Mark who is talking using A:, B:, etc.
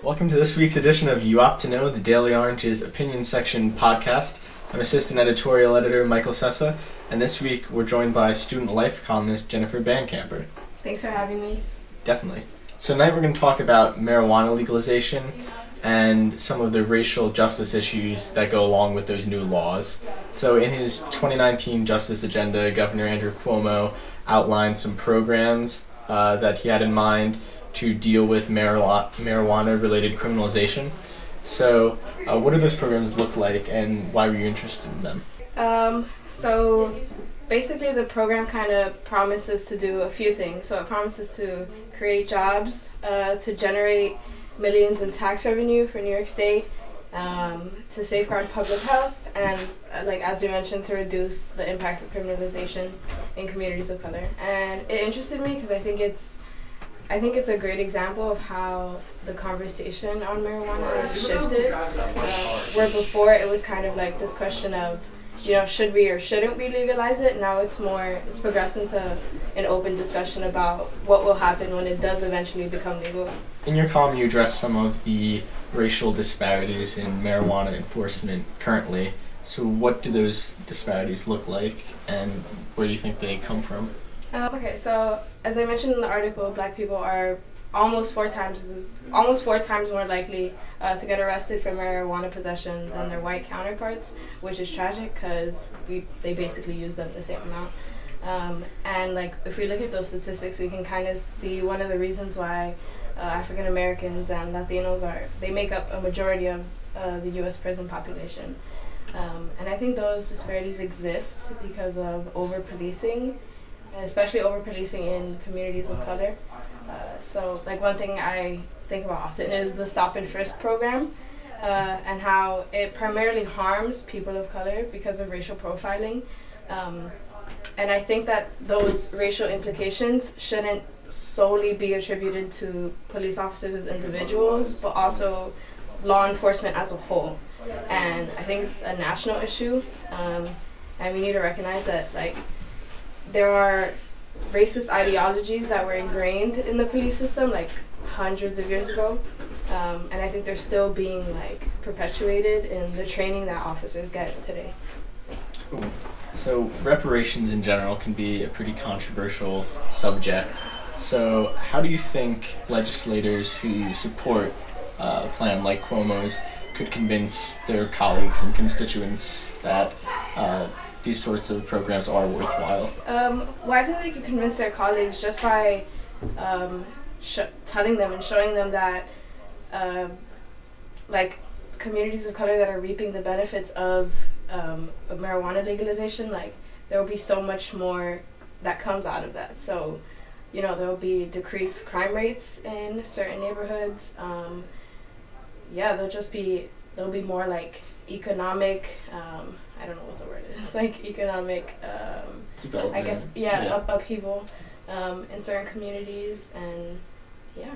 A: Welcome to this week's edition of You Opt to Know, the Daily Orange's opinion section podcast. I'm assistant editorial editor Michael Sessa, and this week we're joined by student life columnist Jennifer Bancamper.
B: Thanks for having me.
A: Definitely. So tonight we're going to talk about marijuana legalization and some of the racial justice issues that go along with those new laws. So in his 2019 Justice Agenda, Governor Andrew Cuomo outlined some programs that he had in mind to deal with marijuana-related criminalization. So what do those programs look like, and why were you interested in them?
B: So basically the program kind of promises to do a few things. So it promises to create jobs, to generate millions in tax revenue for New York State, to safeguard public health, and as we mentioned, to reduce the impacts of criminalization in communities of color. And it interested me because I think it's a great example of how the conversation on marijuana has shifted, where before it was kind of like this question of, should we or shouldn't we legalize it? Now it's progressed into an open discussion about what will happen when it does eventually become legal.
A: In your column, you address some of the racial disparities in marijuana enforcement currently. So what do those disparities look like, and where do you think they come from?
B: Okay, so as I mentioned in the article, Black people are almost four times more likely to get arrested for marijuana possession than their white counterparts, which is tragic because they basically use them the same amount. And if we look at those statistics, we can kind of see one of the reasons why African Americans and Latinos they make up a majority of the U.S. prison population. And I think those disparities exist because of over-policing, especially over-policing in communities of color. So one thing I think about often is the Stop and Frisk program, and how it primarily harms people of color because of racial profiling. And I think that those racial implications shouldn't solely be attributed to police officers as individuals, but also law enforcement as a whole. And I think it's a national issue, and we need to recognize that there are racist ideologies that were ingrained in the police system hundreds of years ago, and I think they're still being perpetuated in the training that officers get today.
A: Cool. So reparations in general can be a pretty controversial subject. So how do you think legislators who support a plan like Cuomo's could convince their colleagues and constituents that these sorts of programs are worthwhile?
B: Well, I think they could convince their colleagues just by telling them and showing them that communities of color that are reaping the benefits of marijuana legalization, there will be so much more that comes out of that. So there will be decreased crime rates in certain neighborhoods. There'll be more economic, I don't know what the word is, economic,
A: development.
B: I guess, upheaval in certain communities, and yeah.